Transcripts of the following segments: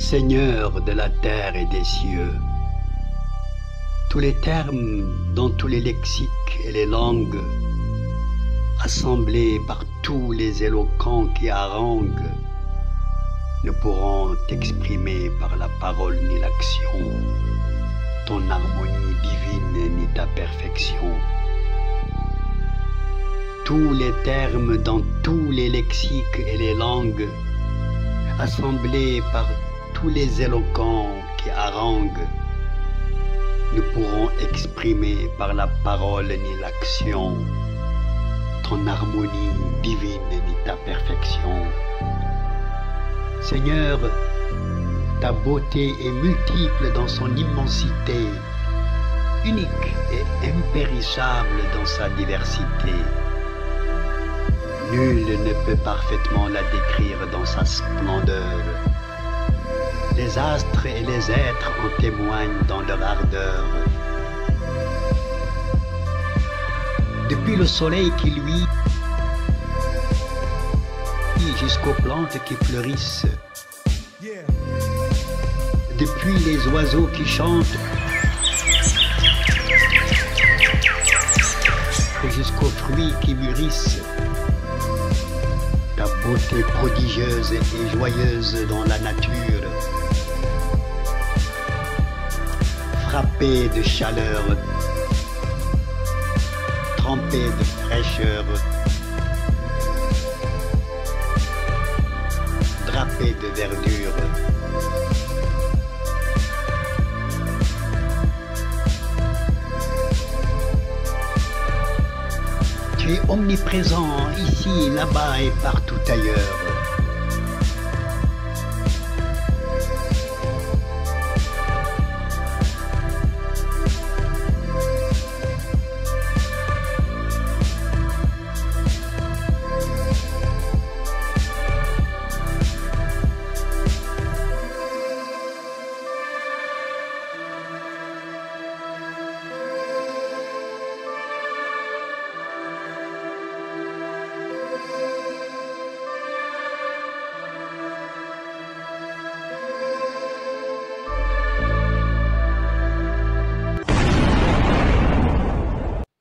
Seigneur de la terre et des cieux, tous les termes dans tous les lexiques et les langues, assemblés par tous les éloquents qui haranguent, ne pourront exprimer par la parole ni l'action ton harmonie divine ni ta perfection. Tous les termes dans tous les lexiques et les langues, assemblés par tous les éloquents qui haranguent, ne pourront exprimer par la parole ni l'action ton harmonie divine ni ta perfection. Seigneur, ta beauté est multiple dans son immensité, unique et impérissable dans sa diversité. Nul ne peut parfaitement la décrire dans sa splendeur. Les astres et les êtres en témoignent dans leur ardeur. Depuis le soleil qui luit, jusqu'aux plantes qui fleurissent, depuis les oiseaux qui chantent, et jusqu'aux fruits qui mûrissent, ta beauté prodigieuse et joyeuse dans la nature, frappée de chaleur, trempée de fraîcheur, drapée de verdure. Tu es omniprésent ici, là-bas et partout ailleurs.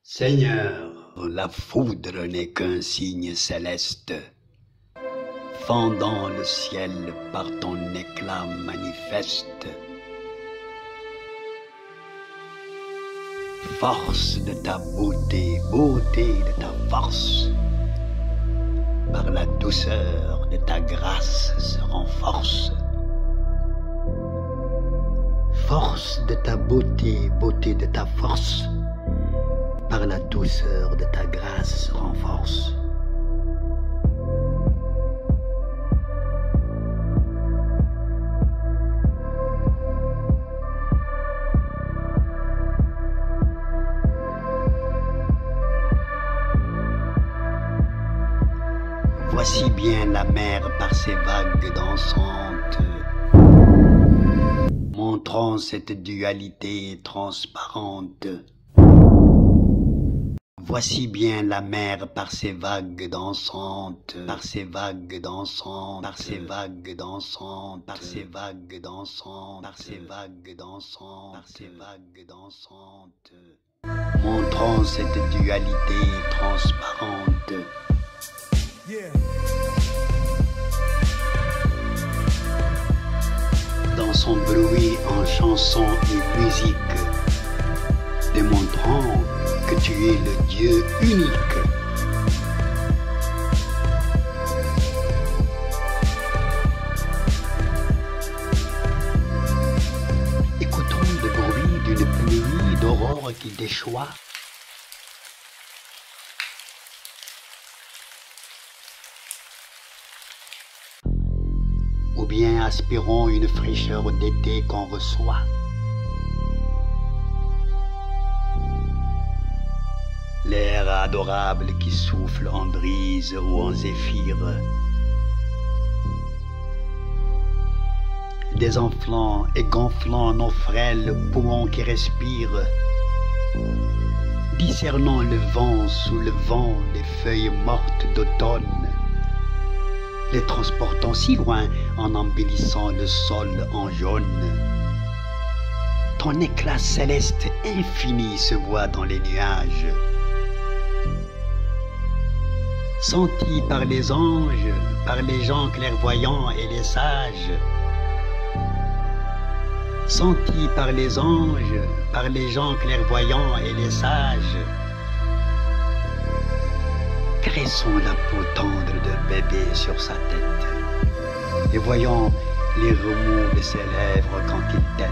Seigneur, la foudre n'est qu'un signe céleste, fendant le ciel par ton éclat manifeste. Force de ta beauté, beauté de ta force, par la douceur de ta grâce se renforce. Force de ta beauté, beauté de ta force, par la douceur de ta grâce se renforce. Voici bien la mer par ses vagues dansantes, montrant cette dualité transparente. Voici bien la mer par ses vagues dansantes, par ses vagues dansantes, par ses vagues dansantes, par ses vagues dansantes, par ses vagues dansantes, par ses vagues dansantes, montrant cette dualité transparente. Dans son bruit en chanson et musique, démontrant que tu es le Dieu unique. Écoutons le bruit d'une pluie d'aurore qui déchoit. Ou bien aspirons une fraîcheur d'été qu'on reçoit. L'air adorable qui souffle en brise ou en zéphyr, désenflant et gonflant nos frêles poumons qui respirent, discernant le vent sous le vent les feuilles mortes d'automne, les transportant si loin en embellissant le sol en jaune. Ton éclat céleste infini se voit dans les nuages. Senti par les anges, par les gens clairvoyants et les sages. Senti par les anges, par les gens clairvoyants et les sages. Caressons la peau tendre d'un bébé sur sa tête et voyons les remous de ses lèvres quand il tète.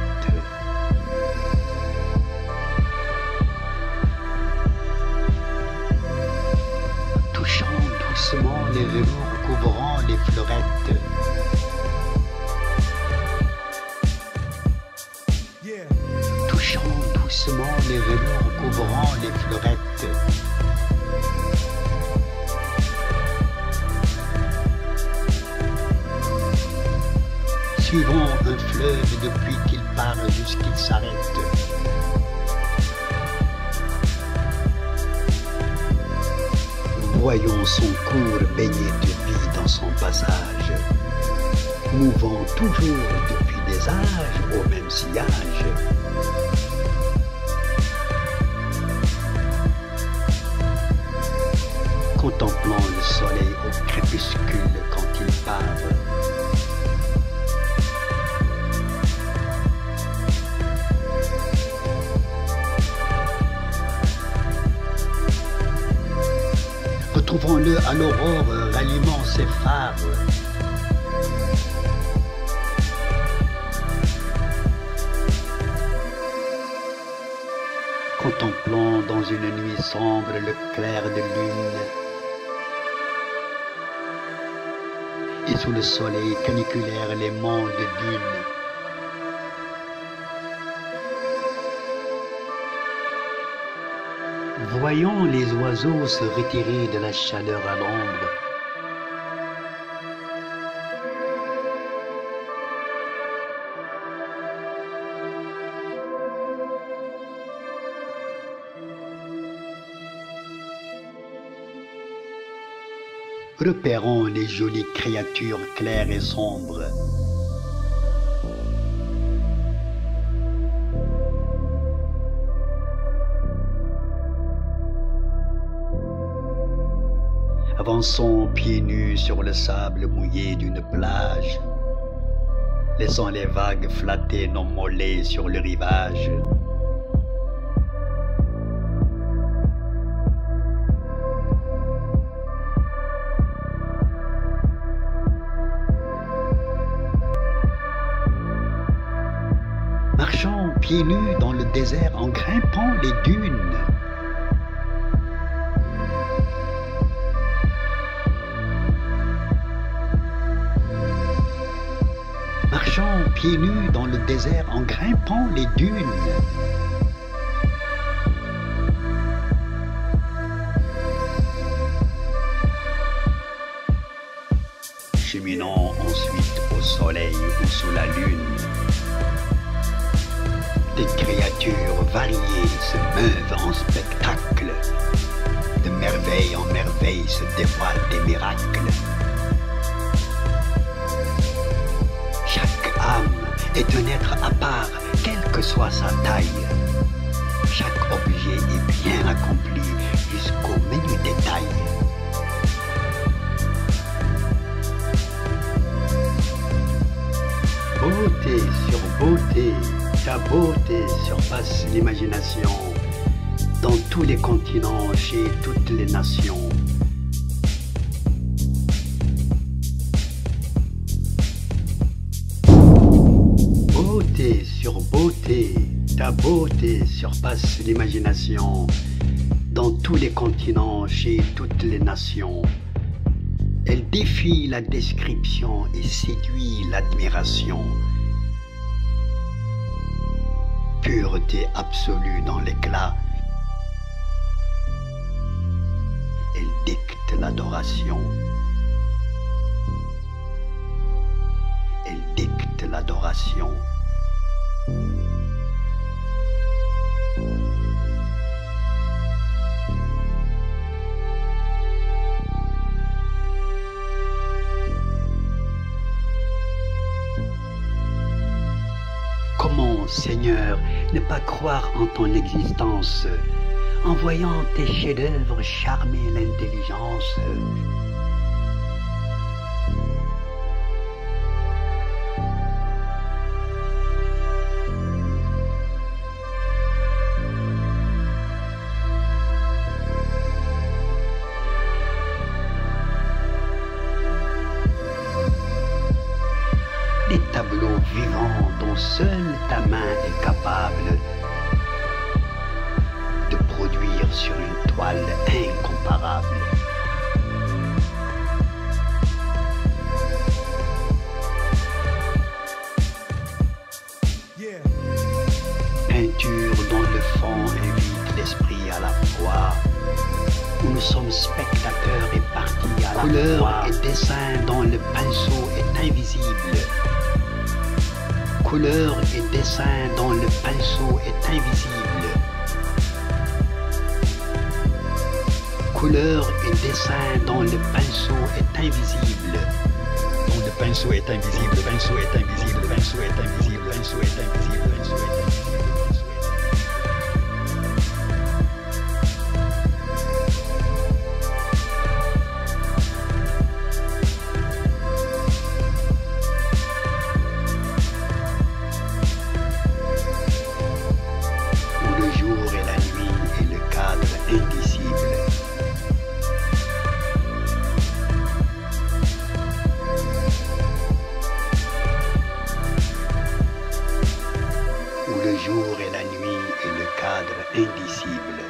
Touchant doucement les velours couvrant les fleurettes. Touchant doucement les velours couvrant les fleurettes. Suivons un fleuve depuis qu'il part jusqu'il s'arrête. Voyons son cours baigné de vie dans son passage, mouvant toujours depuis des âges au même sillage. Contemplant le soleil au crépuscule quand il part. Retrouvons-le à l'aurore, rallumant ses phares. Contemplant dans une nuit sombre le clair de lune. Et sous le soleil caniculaire les monts de dunes. Voyons les oiseaux se retirer de la chaleur à l'ombre. Repérons les jolies créatures claires et sombres. Avançons pieds nus sur le sable mouillé d'une plage, laissant les vagues flatter nos mollets sur le rivage. Marchons pieds nus dans le désert en grimpant les dunes. Marchons pieds nus dans le désert en grimpant les dunes. Cheminons ensuite au soleil ou sous la lune. Des créatures variées se meuvent en spectacle. De merveille en merveille se dévoilent des miracles. Chaque âme est un être à part, quelle que soit sa taille. Chaque objet est bien accompli jusqu'au menu détail. Beauté sur beauté, ta beauté surpasse l'imagination. Dans tous les continents, chez toutes les nations. Beauté sur beauté, ta beauté surpasse l'imagination. Dans tous les continents, chez toutes les nations. Elle défie la description et séduit l'admiration. Pureté absolue dans l'éclat. Elle dicte l'adoration. Elle dicte l'adoration. Comment, Seigneur, ne pas croire en ton existence, en voyant tes chefs-d'œuvre charmer l'intelligence? Des tableaux vivants dont seule ta main est capable de produire sur une toile incomparable. Peinture dont le fond invite l'esprit à la fois, où nous sommes spectateurs et partis à la couleur fois. Et dessin dont le pinceau est invisible. Couleur et dessin dont le pinceau est invisible. Couleur et dessin dont le pinceau est invisible. Dont le pinceau est invisible, le pinceau est invisible, le pinceau est invisible, le pinceau est invisible, le pinceau est invisible. Le jour et la nuit est le cadre indicible.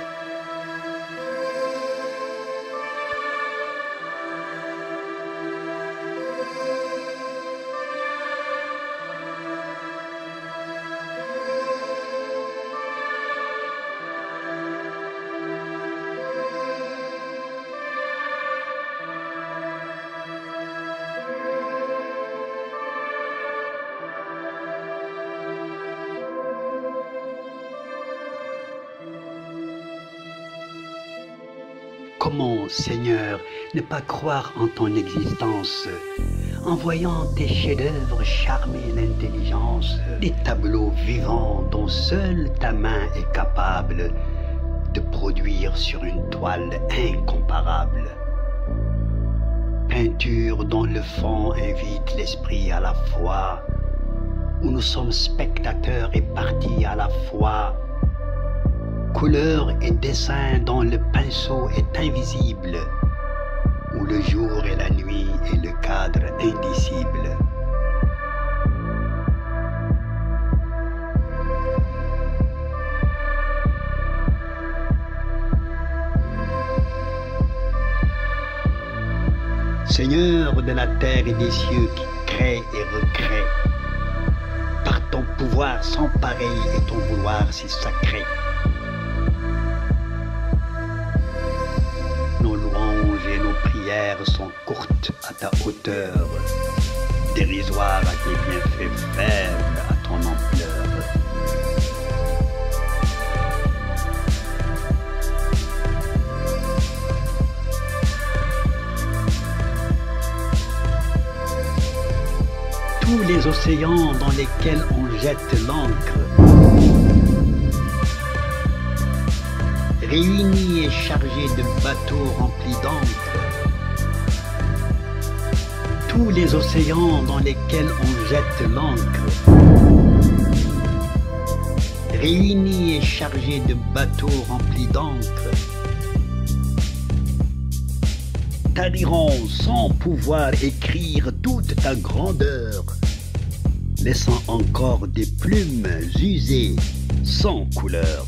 Comment, Seigneur, ne pas croire en ton existence, en voyant tes chefs-d'œuvre charmer l'intelligence, des tableaux vivants dont seule ta main est capable de produire sur une toile incomparable. Peinture dont le fond invite l'esprit à la fois, où nous sommes spectateurs et partis à la fois. Couleur et dessin dont le pinceau est invisible, où le jour et la nuit est le cadre indicible. Seigneur de la terre et des cieux qui crée et recrée, par ton pouvoir sans pareil et ton vouloir si sacré, nos louanges et nos prières sont courtes à ta hauteur, dérisoires à tes bienfaits, faibles à ton ampleur. Tous les océans dans lesquels on jette l'encre, réunis et chargés de bateaux remplis d'encre. Tous les océans dans lesquels on jette l'encre, réunis et chargés de bateaux remplis d'encre, t'allieront sans pouvoir écrire toute ta grandeur, laissant encore des plumes usées sans couleur.